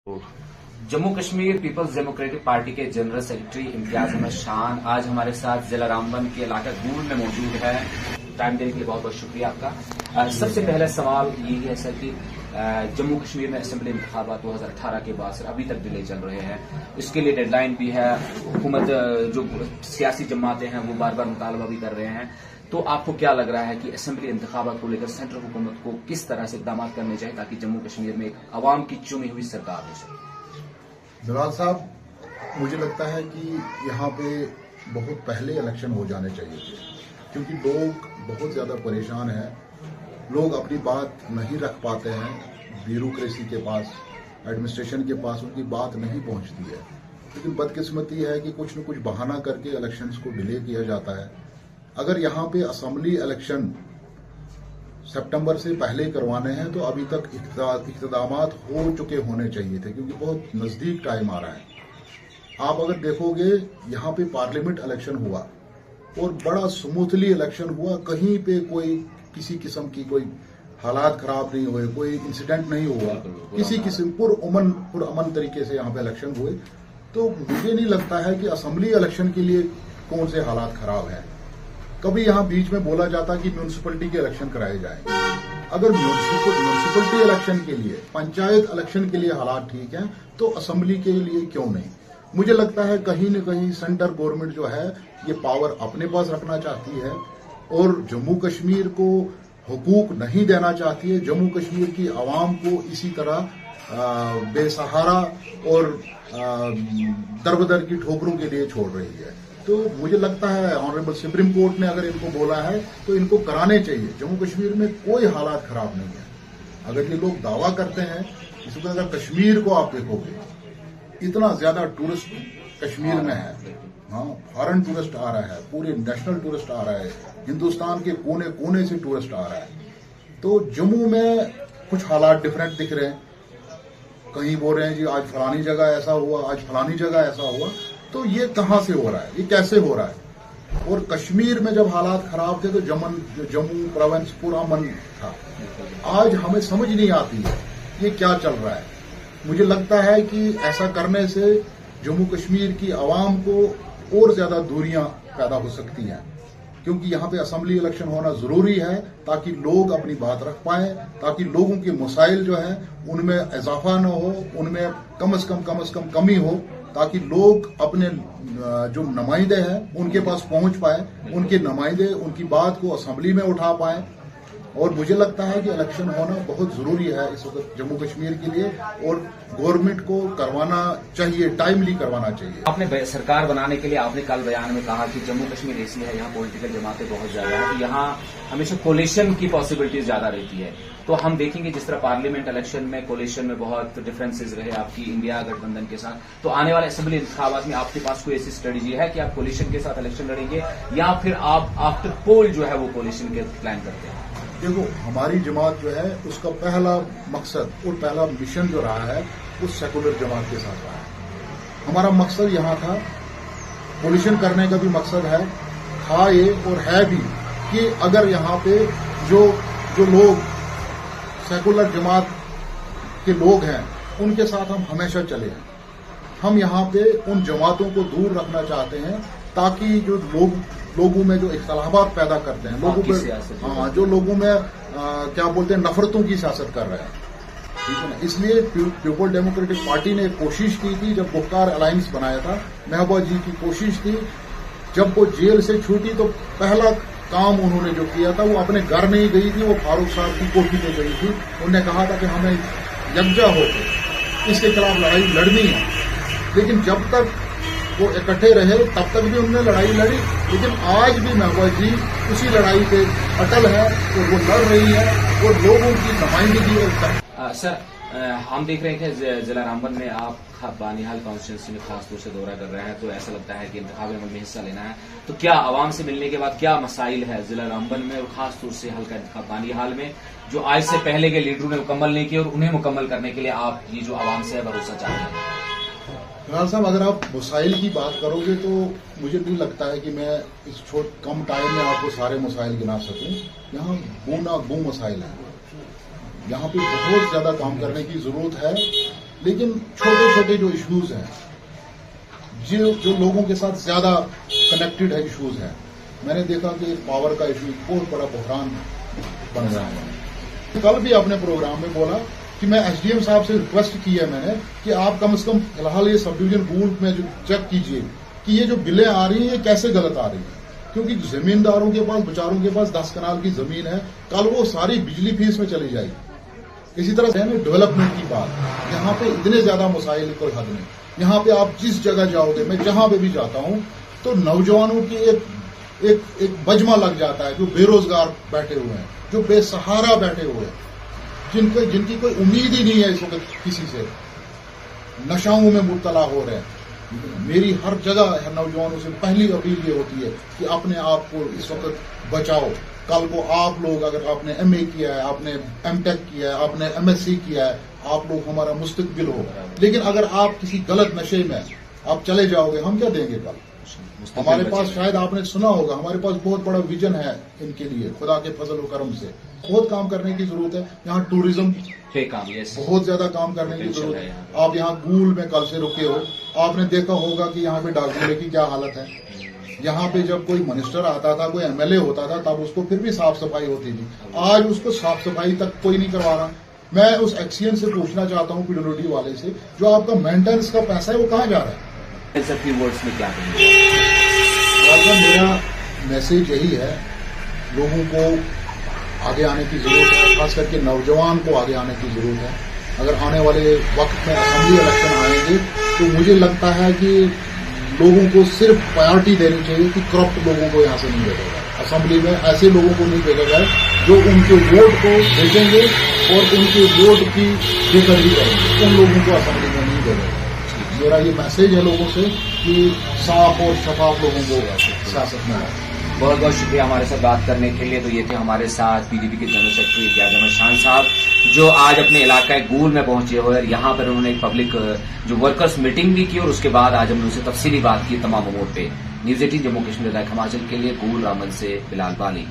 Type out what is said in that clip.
जम्मू कश्मीर पीपल्स डेमोक्रेटिक पार्टी के general secretary Imtiyaz Ahmad Shan आज हमारे साथ जिला रामबन के इलाका गूल में मौजूद है। टाइम देने के लिए बहुत बहुत शुक्रिया आपका। सबसे पहला सवाल यही है सर कि जम्मू कश्मीर में असेंबली इंतखाबात 2018 के बाद सर अभी तक डिले चल रहे हैं। इसके लिए डेडलाइन भी है। हुकूमत जो सियासी जमातें हैं वो बार बार मुतालबा भी कर रहे हैं। तो आपको क्या लग रहा है कि असेंबली इंतखाबात को लेकर सेंट्रल हुकूमत को किस तरह से इकदाम करने चाहिए ताकि जम्मू कश्मीर में एक अवाम की चुनी हुई सरकार हो सके? बिलाल साहब, मुझे लगता है कि यहाँ पे बहुत पहले इलेक्शन हो जाने चाहिए थे, क्योंकि लोग बहुत ज़्यादा परेशान हैं। लोग अपनी बात नहीं रख पाते हैं, ब्यूरोक्रेसी के पास, एडमिनिस्ट्रेशन के पास उनकी बात नहीं पहुँचती है। लेकिन बदकिस्मती है कि कुछ न कुछ बहाना करके इलेक्शंस को डिले किया जाता है। अगर यहाँ पे असेंबली इलेक्शन सितंबर से पहले करवाने हैं तो अभी तक इक़्तिदामात हो चुके होने चाहिए थे, क्योंकि बहुत नज़दीक टाइम आ रहा है। आप अगर देखोगे यहाँ पे पार्लियामेंट इलेक्शन हुआ और बड़ा स्मूथली इलेक्शन हुआ, कहीं पे कोई किसी किस्म की कोई हालात खराब नहीं हुए, कोई इंसिडेंट नहीं हुआ, किसी किस्म पुरअमन तरीके से यहाँ पे इलेक्शन हुए। तो मुझे नहीं लगता है कि असेंबली इलेक्शन के लिए कौन से हालात खराब हैं। कभी यहाँ बीच में बोला जाता कि म्यूनिसिपैलिटी के इलेक्शन कराए जाएंगे। अगर म्यूनिसिपैलिटी इलेक्शन के लिए, पंचायत इलेक्शन के लिए हालात ठीक हैं तो असेंबली के लिए क्यों नहीं? मुझे लगता है कहीं न कहीं सेंट्रल गवर्नमेंट जो है ये पावर अपने पास रखना चाहती है और जम्मू कश्मीर को हुकूक नहीं देना चाहती है। जम्मू कश्मीर की आवाम को इसी तरह बेसहारा और दरबदर की ठोकरों के लिए छोड़ रही है। तो मुझे लगता है ऑनरेबल सुप्रीम कोर्ट ने अगर इनको बोला है तो इनको कराने चाहिए। जम्मू कश्मीर में कोई हालात खराब नहीं है। अगर ये लोग दावा करते हैं, इस वक्त अगर कश्मीर को आप देखोगे, इतना ज्यादा टूरिस्ट कश्मीर में है। हाँ, फॉरेन टूरिस्ट आ रहा है, पूरे नेशनल टूरिस्ट आ रहा है, हिंदुस्तान के कोने कोने से टूरिस्ट आ रहा है। तो जम्मू में कुछ हालात डिफरेंट दिख रहे हैं। कहीं बोल रहे हैं जी आज फलानी जगह ऐसा हुआ, आज फलानी जगह ऐसा हुआ। तो ये कहां से हो रहा है, ये कैसे हो रहा है? और कश्मीर में जब हालात खराब थे तो जम्मू प्रोविंस पूरा मन था। आज हमें समझ नहीं आती है ये क्या चल रहा है। मुझे लगता है कि ऐसा करने से जम्मू कश्मीर की आवाम को और ज्यादा दूरियां पैदा हो सकती हैं, क्योंकि यहाँ पे असेंबली इलेक्शन होना जरूरी है ताकि लोग अपनी बात रख पाएं, ताकि लोगों के मसाइल जो है उनमें इजाफा न हो, उनमें कम से कम कमी हो, ताकि लोग अपने जो नुमाइंदे हैं उनके पास पहुंच पाए, उनके नुमाइंदे उनकी बात को असेंबली में उठा पाए। और मुझे लगता है कि इलेक्शन होना बहुत जरूरी है इस वक्त जम्मू कश्मीर के लिए, और गवर्नमेंट को करवाना चाहिए, टाइमली करवाना चाहिए। आपने सरकार बनाने के लिए आपने कल बयान में कहा कि जम्मू कश्मीर ऐसी है, यहाँ पॉलिटिकल जमातें बहुत ज्यादा है, तो यहाँ हमेशा कोलिशन की पॉसिबिलिटीज ज्यादा रहती है। तो हम देखेंगे जिस तरह पार्लियामेंट इलेक्शन में कोलिशन में बहुत डिफरेंसेज रहे आपकी इंडिया गठबंधन के साथ, तो आने वाले असेंबली इंतखाबात में आपके पास कोई ऐसी स्ट्रेटेजी है कि आप कोलिशन के साथ इलेक्शन लड़ेंगे या फिर आप आफ्टर पोल जो है वो कोलिशन के प्लान करते हैं? देखो, हमारी जमात जो है उसका पहला मकसद और पहला मिशन जो रहा है वो सेकुलर जमात के साथ रहा है। हमारा मकसद यहाँ था, कोलिशन करने का भी मकसद है, था ये और है भी, कि अगर यहाँ पे जो लोग सेकुलर जमात के लोग हैं उनके साथ हम हमेशा चले हैं। हम यहाँ पे उन जमातों को दूर रखना चाहते हैं ताकि जो लोगों में जो इख्तलाफात पैदा करते हैं, लोगों में, हाँ, जो लोगों में क्या बोलते हैं, नफरतों की सियासत कर रहे हैं, ठीक है ना। इसलिए पीपल डेमोक्रेटिक पार्टी ने कोशिश की थी, जब बुख्तार अलायंस बनाया था, महबूबा जी की कोशिश थी, जब वो जेल से छूटी तो पहला काम उन्होंने जो किया था, वो अपने घर नहीं गई थी, वो फारूक साहब की कोठी पे गई थी। उन्होंने कहा था कि हमें यकजा होकर इसके खिलाफ लड़ाई लड़नी है। लेकिन जब तक वो इकट्ठे रहे तब तक भी उन्होंने लड़ाई लड़ी, लेकिन आज भी महबूबा जी उसी लड़ाई पे अटल है और वो लड़ रही है और लोगों की नुमाइंदगी और सर, हम देख रहे हैं कि जिला रामबन में आप बानिहाल कॉन्स्टिट्यूंसी में खासतौर से दौरा कर रहे हैं, तो ऐसा लगता है कि इंतखाबी अमल में हिस्सा लेना है। तो क्या आवाम से मिलने के बाद क्या मसाइल है जिला रामबन में और खासतौर से हल्का इंतखाब बानिहाल में जो आज से पहले के लीडरों ने मुकम्मल नहीं किया और उन्हें मुकम्मल करने के लिए आप ये जो आवाम से भरोसा चाहते हैं? फिलहाल साहब, अगर आप मसाइल की बात करोगे तो मुझे नहीं लगता है कि मैं इस कम टाइम में आपको सारे मसाइल गिना सकूं। यहाँ बूना बू मसाइल हैं। यहाँ पे बहुत ज्यादा काम करने की जरूरत है। लेकिन छोटे छोटे जो इश्यूज हैं, जो लोगों के साथ ज्यादा कनेक्टेड है इश्यूज हैं, मैंने देखा कि पावर का इशू बहुत बड़ा बहरान बन रहा है। कल भी अपने प्रोग्राम में बोला कि मैं एसडीएम साहब से रिक्वेस्ट की है मैंने कि आप कम से कम फिलहाल ये सब डिवीजन रूल में जो चेक कीजिए कि ये जो बिलें आ रही हैं ये कैसे गलत आ रही है, क्योंकि जमींदारों के पास, बेचारों के पास 10 कनाल की जमीन है, कल वो सारी बिजली फीस में चली जाएगी। इसी तरह से डेवलपमेंट की बात, यहाँ पे इतने ज्यादा मसाइल कोई हद नहीं। यहाँ पे आप जिस जगह जाओगे, मैं जहां पे भी जाता हूँ तो नौजवानों की एक बजमा लग जाता है, जो बेरोजगार बैठे हुए हैं, जो बेसहारा बैठे हुए हैं, जिनकी कोई उम्मीद ही नहीं है इस वक्त किसी से, नशाओं में मुब्तला हो रहे हैं। मेरी हर जगह नौजवानों से पहली अपील ये होती है कि अपने आप को इस वक्त बचाओ। कल को आप लोग, अगर आपने एमए किया है, आपने एमटेक किया है, आपने एमएससी किया है, आप लोग हमारा मुस्तकबिल हो, लेकिन अगर आप किसी गलत नशे में आप चले जाओगे, हम क्या देंगे कल? हमारे पास, शायद आपने सुना होगा, हमारे पास बहुत बड़ा विजन है इनके लिए, खुदा के फजल और करम से बहुत काम करने की जरूरत है। यहाँ टूरिज्म बहुत ज्यादा काम करने की जरूरत है। आप यहाँ गूल में कल से रुके हो, आपने देखा होगा कि यहाँ पे डाकघरे की क्या हालत है। यहाँ पे जब कोई मिनिस्टर आता था, कोई एमएलए होता था, तब उसको फिर भी साफ सफाई होती थी। आज उसको साफ सफाई तक कोई नहीं करवा रहा। मैं उस एक्सीएन से पूछना चाहता हूँ, पीडब्ल्यूडी वाले से, जो आपका मेंटेनेंस का पैसा है वो कहाँ जा रहा है? वर्ड्स में क्या मेरा मैसेज यही है, लोगों को आगे आने की जरूरत है, खास करके नौजवान को आगे आने की जरूरत है। अगर आने वाले वक्त में असेंबली इलेक्शन आएंगे तो मुझे लगता है कि लोगों को सिर्फ प्रायोरिटी देनी चाहिए कि करप्ट लोगों को यहाँ से नहीं भेजा जाए। असेंबली में ऐसे लोगों को नहीं भेजा जाए जो उनके वोट को भेजेंगे और उनके वोट की बेकदरी करेंगे, उन लोगों को असेंबली में नहीं भेजा जाए। मेरा ये मैसेज है लोगों से कि साफ और शफाफ लोगों को सियासत में आए। बहुत बहुत शुक्रिया हमारे साथ बात करने के लिए। तो ये थे हमारे साथ पीडीपी के जनरल सेक्रेटरी इम्तियाज अहमद शान साहब, जो आज अपने इलाका गूल में पहुंचे हुए और यहाँ पर उन्होंने एक पब्लिक जो वर्कर्स मीटिंग भी की और उसके बाद आज हमने उनसे तफसीली बात की तमाम अमूर पे। न्यूज़ 18 जम्मू कश्मीर हिमाचल के लिए गूल रामबन से बिलाल बाली।